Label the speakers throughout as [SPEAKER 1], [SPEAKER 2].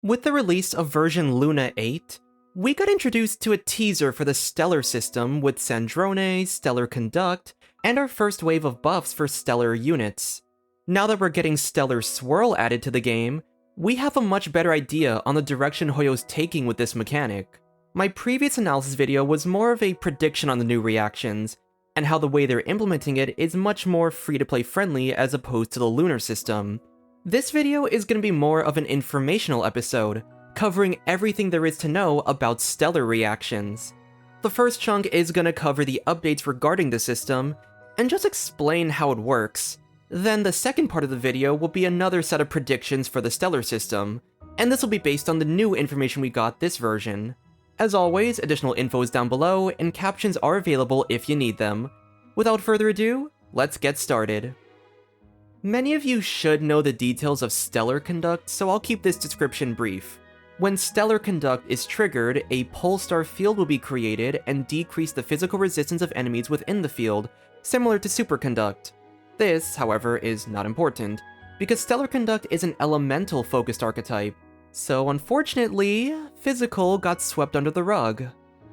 [SPEAKER 1] With the release of version Luna 8, we got introduced to a teaser for the Stellar system with Sandrone, Stellar-Conduct, and our first wave of buffs for Stellar units. Now that we're getting Stellar-Swirl added to the game, we have a much better idea on the direction Hoyo's taking with this mechanic. My previous analysis video was more of a prediction on the new reactions, and how the way they're implementing it is much more free-to-play friendly as opposed to the Lunar system. This video is going to be more of an informational episode, covering everything there is to know about stellar reactions. The first chunk is going to cover the updates regarding the system, and just explain how it works. Then the second part of the video will be another set of predictions for the stellar system, and this will be based on the new information we got this version. As always, additional info is down below, and captions are available if you need them. Without further ado, let's get started. Many of you should know the details of Stellar-Conduct, so I'll keep this description brief. When Stellar-Conduct is triggered, a pole-star field will be created and decrease the physical resistance of enemies within the field, similar to Superconduct. This, however, is not important, because Stellar-Conduct is an elemental-focused archetype, so unfortunately, physical got swept under the rug.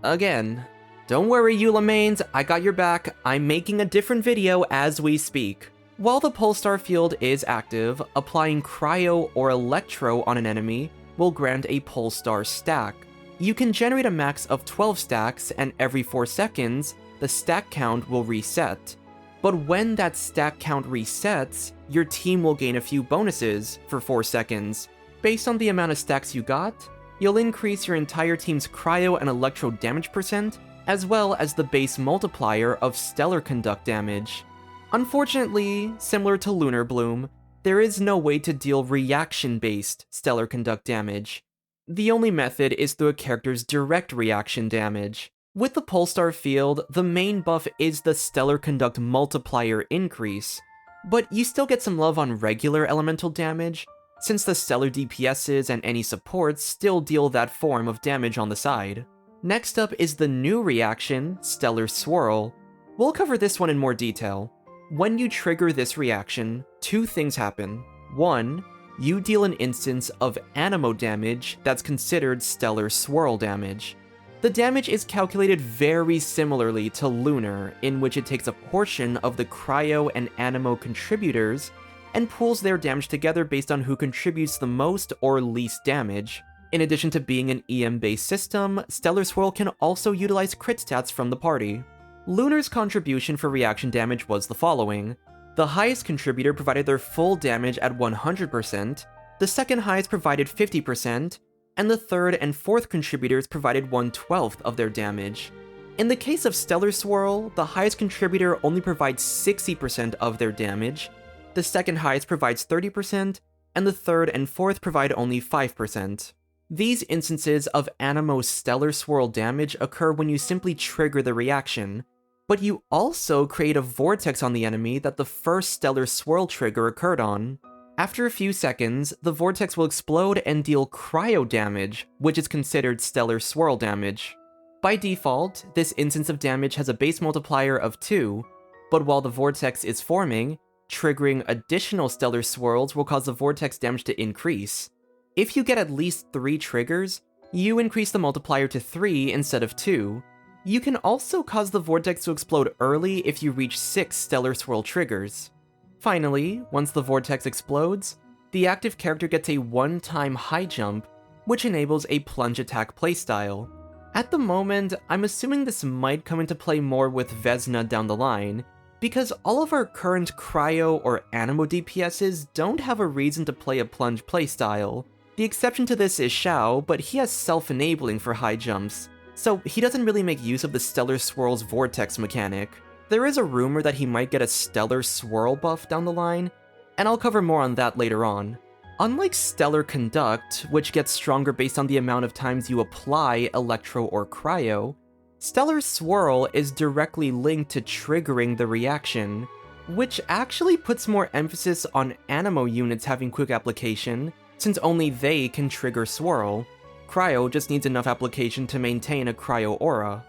[SPEAKER 1] Again. Don't worry, Eula mains, I got your back. I'm making a different video as we speak. While the pole-star field is active, applying cryo or electro on an enemy will grant a pole-star stack. You can generate a max of 12 stacks, and every 4 seconds, the stack count will reset. But when that stack count resets, your team will gain a few bonuses for 4 seconds. Based on the amount of stacks you got, you'll increase your entire team's cryo and electro damage percent, as well as the base multiplier of Stellar-Conduct damage. Unfortunately, similar to Lunar Bloom, there is no way to deal reaction-based Stellar-Conduct damage. The only method is through a character's direct reaction damage. With the Pole-Star field, the main buff is the Stellar-Conduct multiplier increase, but you still get some love on regular elemental damage, since the Stellar DPSs and any supports still deal that form of damage on the side. Next up is the new reaction, Stellar-Swirl. We'll cover this one in more detail. When you trigger this reaction, 2 things happen. 1, you deal an instance of anemo damage that's considered Stellar-Swirl damage. The damage is calculated very similarly to Lunar, in which it takes a portion of the cryo and anemo contributors and pools their damage together based on who contributes the most or least damage. In addition to being an EM-based system, Stellar-Swirl can also utilize crit stats from the party. Lunar's contribution for reaction damage was the following. The highest contributor provided their full damage at 100%, the second highest provided 50%, and the third and fourth contributors provided 1/12 of their damage. In the case of Stellar-Swirl, the highest contributor only provides 60% of their damage, the second highest provides 30%, and the third and fourth provide only 5%. These instances of anemo Stellar-Swirl damage occur when you simply trigger the reaction, but you also create a vortex on the enemy that the first Stellar-Swirl trigger occurred on. After a few seconds, the vortex will explode and deal cryo damage, which is considered Stellar-Swirl damage. By default, this instance of damage has a base multiplier of 2, but while the vortex is forming, triggering additional Stellar-Swirls will cause the vortex damage to increase. If you get at least 3 triggers, you increase the multiplier to 3 instead of 2. You can also cause the vortex to explode early if you reach 6 Stellar-Swirl triggers. Finally, once the vortex explodes, the active character gets a one-time high jump, which enables a plunge attack playstyle. At the moment, I'm assuming this might come into play more with Vesna down the line, because all of our current cryo or anemo DPSs don't have a reason to play a plunge playstyle. The exception to this is Xiao, but he has self-enabling for high jumps, so he doesn't really make use of the Stellar-Swirl's vortex mechanic. There is a rumor that he might get a Stellar-Swirl buff down the line, and I'll cover more on that later on. Unlike Stellar-Conduct, which gets stronger based on the amount of times you apply electro or cryo, Stellar-Swirl is directly linked to triggering the reaction, which actually puts more emphasis on anemo units having quick application, since only they can trigger swirl. Cryo just needs enough application to maintain a cryo aura.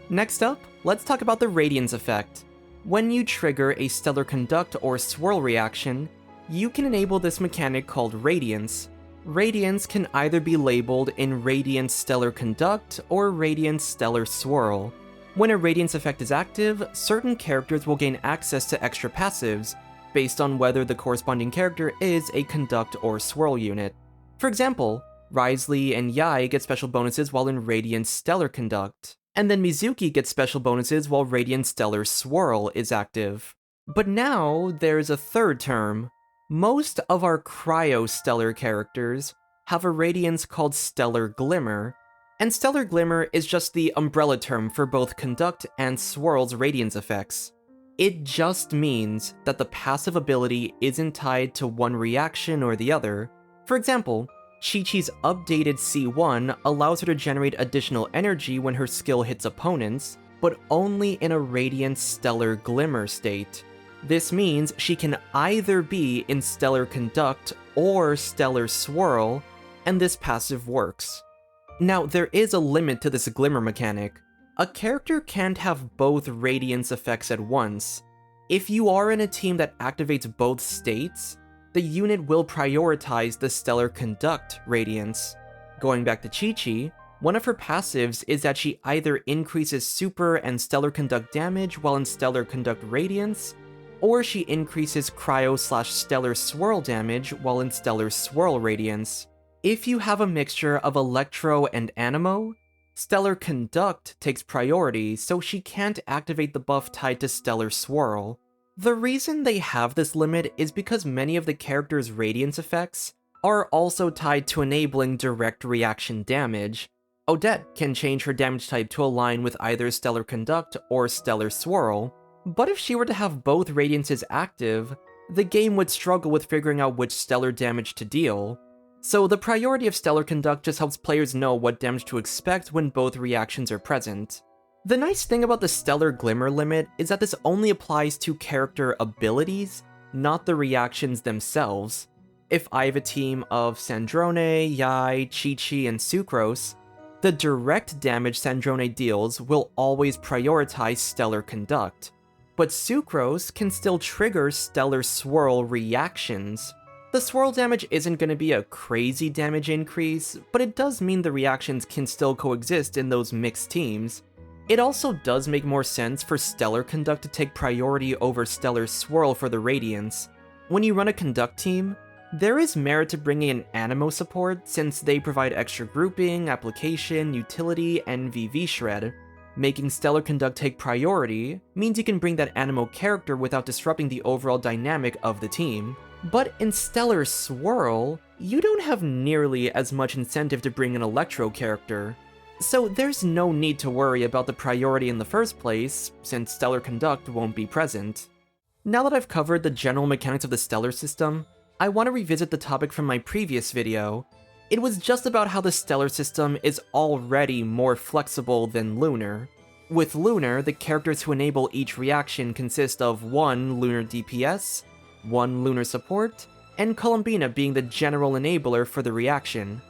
[SPEAKER 1] Next up, let's talk about the Radiance effect. When you trigger a Stellar-Conduct or Swirl reaction, you can enable this mechanic called Radiance. Radiance can either be labeled in Radiance Stellar-Conduct or Radiance Stellar-Swirl. When a Radiance effect is active, certain characters will gain access to extra passives, based on whether the corresponding character is a Conduct or Swirl unit. For example, Wriothesley and Yae get special bonuses while in Radiance Stellar-Conduct, and then Mizuki gets special bonuses while Radiance Stellar-Swirl is active. But now, there's a third term. Most of our cryo-stellar characters have a radiance called Stellar-Glimmer, and Stellar-Glimmer is just the umbrella term for both Conduct and Swirl's radiance effects. It just means that the passive ability isn't tied to one reaction or the other. For example, Chi-Chi's updated C1 allows her to generate additional energy when her skill hits opponents, but only in a Radiant Stellar-Glimmer state. This means she can either be in Stellar-Conduct or Stellar-Swirl, and this passive works. Now, there is a limit to this glimmer mechanic. A character can't have both radiance effects at once. If you are in a team that activates both states, the unit will prioritize the Stellar-Conduct radiance. Going back to Chi-Chi, one of her passives is that she either increases Super and Stellar-Conduct damage while in Stellar-Conduct radiance, or she increases Cryo/Stellar-Swirl damage while in Stellar-Swirl radiance. If you have a mixture of Electro and Anemo, Stellar-Conduct takes priority, so she can't activate the buff tied to Stellar-Swirl. The reason they have this limit is because many of the character's radiance effects are also tied to enabling direct reaction damage. Odette can change her damage type to align with either Stellar-Conduct or Stellar-Swirl, but if she were to have both radiances active, the game would struggle with figuring out which stellar damage to deal. So the priority of Stellar-Conduct just helps players know what damage to expect when both reactions are present. The nice thing about the Stellar-Glimmer limit is that this only applies to character abilities, not the reactions themselves. If I have a team of Sandrone, Yae, Chi-Chi, and Sucrose, the direct damage Sandrone deals will always prioritize Stellar-Conduct. But Sucrose can still trigger Stellar-Swirl reactions. The swirl damage isn't going to be a crazy damage increase, but it does mean the reactions can still coexist in those mixed teams. It also does make more sense for Stellar-Conduct to take priority over Stellar-Swirl for the Radiance. When you run a Conduct team, there is merit to bringing in Anemo support since they provide extra grouping, application, utility, and VV shred. Making Stellar-Conduct take priority means you can bring that Anemo character without disrupting the overall dynamic of the team. But in Stellar-Swirl, you don't have nearly as much incentive to bring an Electro character. So there's no need to worry about the priority in the first place, since Stellar-Conduct won't be present. Now that I've covered the general mechanics of the Stellar system, I want to revisit the topic from my previous video. It was just about how the Stellar system is already more flexible than Lunar. With Lunar, the characters who enable each reaction consist of one Lunar DPS, one Lunar support, and Columbina being the general enabler for the reaction.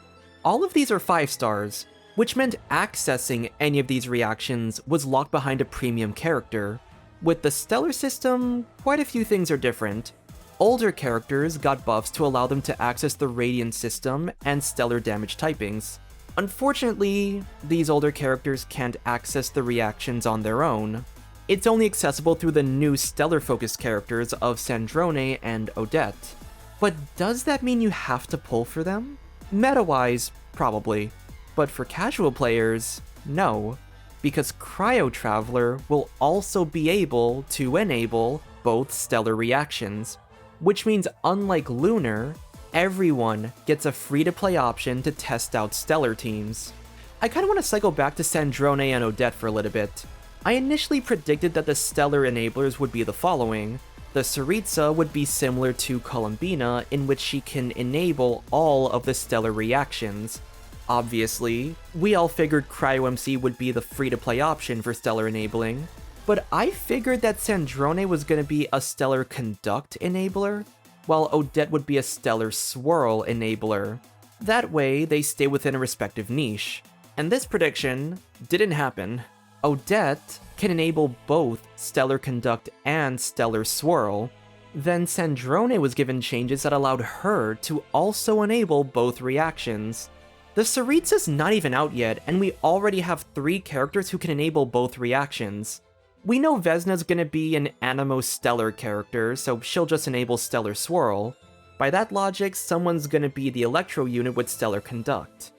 [SPEAKER 1] All of these are 5 stars, which meant accessing any of these reactions was locked behind a premium character. With the Stellar system, quite a few things are different. Older characters got buffs to allow them to access the Radiant system and Stellar damage typings. Unfortunately, these older characters can't access the reactions on their own. It's only accessible through the new Stellar-focused characters of Sandrone and Odette. But does that mean you have to pull for them? Meta-wise, probably. But for casual players, no. Because Cryo Traveler will also be able to enable both Stellar reactions. Which means unlike Lunar, everyone gets a free-to-play option to test out Stellar teams. I kinda wanna cycle back to Sandrone and Odette for a little bit. I initially predicted that the Stellar enablers would be the following. The Tsaritsa would be similar to Columbina, in which she can enable all of the Stellar reactions. Obviously, we all figured Cryo MC would be the free-to-play option for Stellar enabling, but I figured that Sandrone was going to be a Stellar-Conduct enabler, while Odette would be a Stellar-Swirl enabler. That way, they stay within a respective niche. And this prediction didn't happen. Odette can enable both Stellar-Conduct and Stellar-Swirl. Then Sandrone was given changes that allowed her to also enable both reactions. The Tsaritsa's not even out yet, and we already have 3 characters who can enable both reactions. We know Vesna's gonna be an Animo-Stellar character, so she'll just enable Stellar-Swirl. By that logic, someone's gonna be the Electro unit with Stellar-Conduct.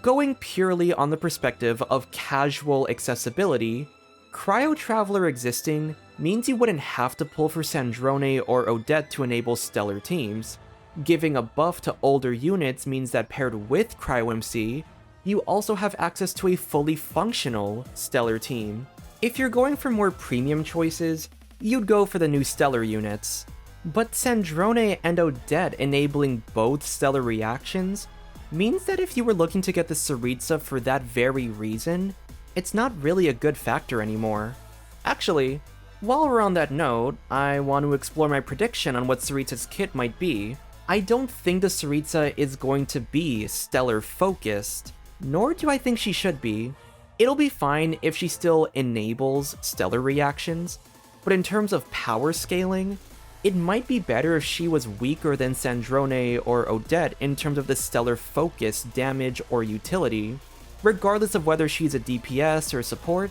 [SPEAKER 1] Going purely on the perspective of casual accessibility, Cryo Traveler existing means you wouldn't have to pull for Sandrone or Odette to enable stellar teams. Giving a buff to older units means that paired with Cryo MC, you also have access to a fully functional stellar team. If you're going for more premium choices, you'd go for the new stellar units. But Sandrone and Odette enabling both stellar reactions means that if you were looking to get the Tsaritsa for that very reason, it's not really a good factor anymore. Actually, while we're on that note, I want to explore my prediction on what Tsaritsa's kit might be. I don't think the Tsaritsa is going to be stellar-focused, nor do I think she should be. It'll be fine if she still enables stellar reactions, but in terms of power scaling, it might be better if she was weaker than Sandrone or Odette in terms of the stellar focus, damage, or utility. Regardless of whether she's a DPS or support,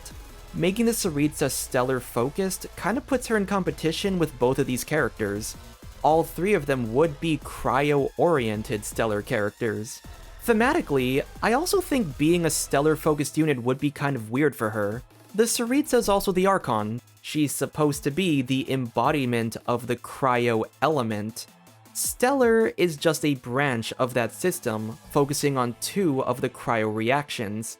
[SPEAKER 1] making the Tsaritsa stellar focused kinda puts her in competition with both of these characters. All 3 of them would be cryo-oriented stellar characters. Thematically, I also think being a stellar-focused unit would be kind of weird for her. The Tsaritsa is also the Archon. She's supposed to be the embodiment of the cryo element. Stellar is just a branch of that system, focusing on 2 of the cryo reactions.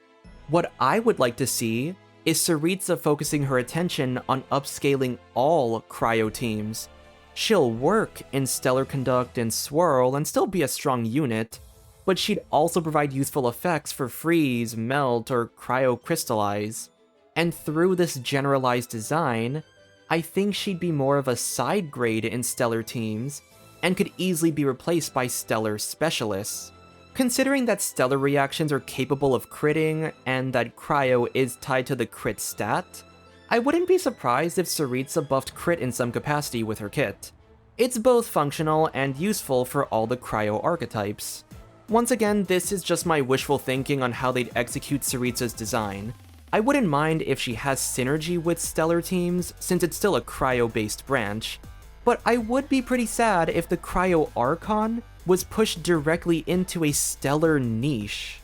[SPEAKER 1] What I would like to see is Tsaritsa focusing her attention on upscaling all cryo teams. She'll work in Stellar-Conduct and Swirl and still be a strong unit, but she'd also provide useful effects for freeze, melt, or cryo-crystallize. And through this generalized design, I think she'd be more of a side grade in stellar teams, and could easily be replaced by stellar specialists. Considering that stellar reactions are capable of critting, and that cryo is tied to the crit stat, I wouldn't be surprised if Tsaritsa buffed crit in some capacity with her kit. It's both functional and useful for all the cryo archetypes. Once again, this is just my wishful thinking on how they'd execute Tsaritsa's design. I wouldn't mind if she has synergy with stellar teams, since it's still a cryo-based branch, but I would be pretty sad if the Cryo Archon was pushed directly into a stellar niche.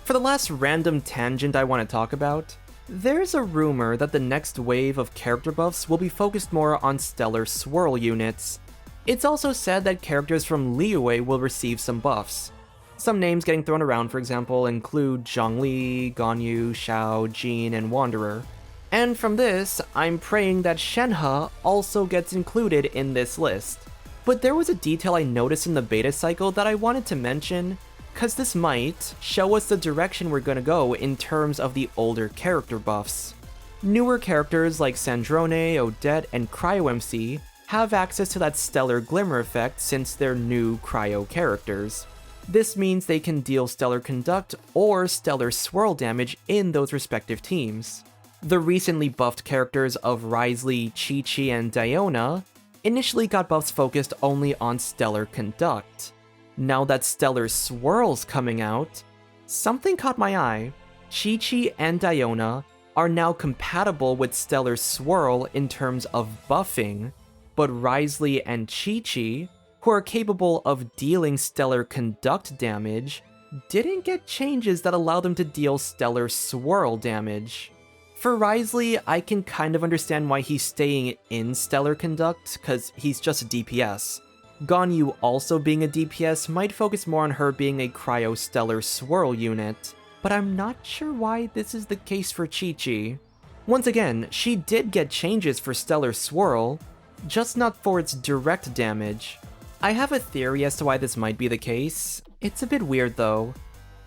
[SPEAKER 1] For the last random tangent I want to talk about, there's a rumor that the next wave of character buffs will be focused more on Stellar-Swirl units. It's also said that characters from Liyue will receive some buffs. Some names getting thrown around, for example, include Zhongli, Ganyu, Xiao, Jin, and Wanderer. And from this, I'm praying that Shenhe also gets included in this list. But there was a detail I noticed in the beta cycle that I wanted to mention, cause this might show us the direction we're gonna go in terms of the older character buffs. Newer characters like Sandrone, Odette, and Cryo MC have access to that Stellar-Glimmer effect since they're new cryo characters. This means they can deal Stellar-Conduct or Stellar-Swirl damage in those respective teams. The recently buffed characters of Wriothesley, Chi-Chi, and Diona initially got buffs focused only on Stellar-Conduct. Now that Stellar-Swirl's coming out, something caught my eye. Chi-Chi and Diona are now compatible with Stellar-Swirl in terms of buffing, but Wriothesley and Chi-Chi, who are capable of dealing Stellar-Conduct damage, didn't get changes that allow them to deal Stellar-Swirl damage. For Wriothesley, I can kind of understand why he's staying in Stellar-Conduct, cause he's just a DPS. Ganyu also being a DPS might focus more on her being a Cryo Stellar-Swirl unit, but I'm not sure why this is the case for Chi-Chi. Once again, she did get changes for Stellar-Swirl, just not for its direct damage. I have a theory as to why this might be the case. It's a bit weird though.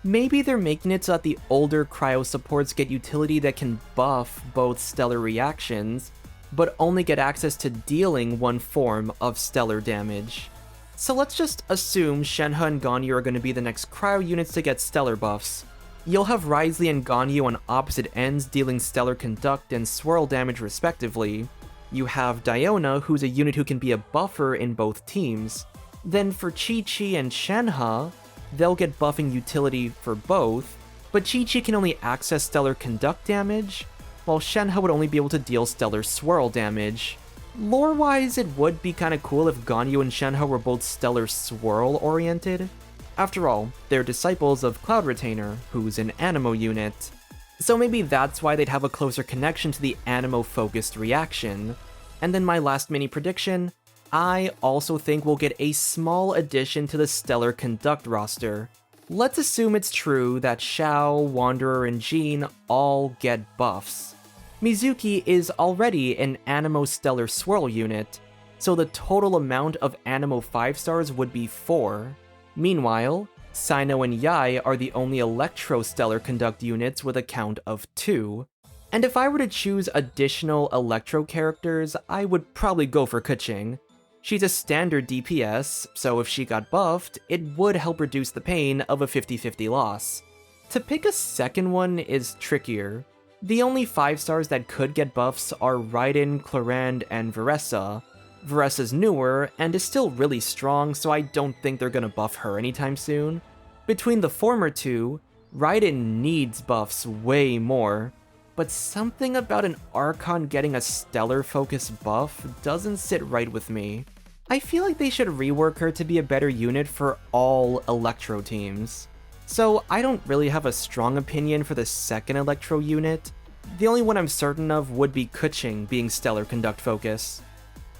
[SPEAKER 1] Maybe they're making it so that the older cryo supports get utility that can buff both stellar reactions, but only get access to dealing one form of stellar damage. So let's just assume Shenhe and Ganyu are going to be the next cryo units to get stellar buffs. You'll have Wriothesley and Ganyu on opposite ends dealing Stellar-Conduct and Swirl damage respectively. You have Diona, who's a unit who can be a buffer in both teams. Then for Chi-Chi and Shenhe, they'll get buffing utility for both, but Chi-Chi can only access Stellar-Conduct damage, while Shenhe would only be able to deal Stellar-Swirl damage. Lore-wise, it would be kinda cool if Ganyu and Shenhe were both Stellar-Swirl oriented. After all, they're disciples of Cloud Retainer, who's an Anemo unit. So maybe that's why they'd have a closer connection to the Anemo-focused reaction. And then my last mini prediction, I also think we'll get a small addition to the Stellar-Conduct roster. Let's assume it's true that Xiao, Wanderer, and Jean all get buffs. Mizuki is already an Anemo Stellar-Swirl unit, so the total amount of Anemo 5-stars would be 4. Meanwhile, Sino and Yai are the only Electro Stellar-Conduct units with a count of 2. And if I were to choose additional Electro characters, I would probably go for Keqing. She's a standard DPS, so if she got buffed, it would help reduce the pain of a 50-50 loss. To pick a second one is trickier. The only 5-stars that could get buffs are Raiden, Clorinde, and Veressa. Veressa's newer, and is still really strong, so I don't think they're gonna buff her anytime soon. Between the former two, Raiden needs buffs way more, but something about an Archon getting a Stellar-focused buff doesn't sit right with me. I feel like they should rework her to be a better unit for all Electro teams. So I don't really have a strong opinion for the second Electro unit. The only one I'm certain of would be Keqing being Stellar-Conduct focus.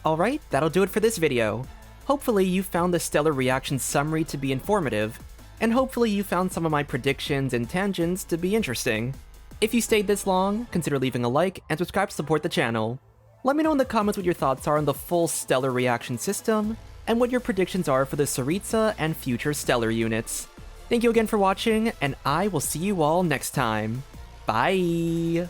[SPEAKER 1] Alright, that'll do it for this video. Hopefully you found the Stellar Reaction summary to be informative, and hopefully you found some of my predictions and tangents to be interesting. If you stayed this long, consider leaving a like and subscribe to support the channel. Let me know in the comments what your thoughts are on the full Stellar Reaction system, and what your predictions are for the Tsaritsa and future Stellar units. Thank you again for watching, and I will see you all next time. Bye!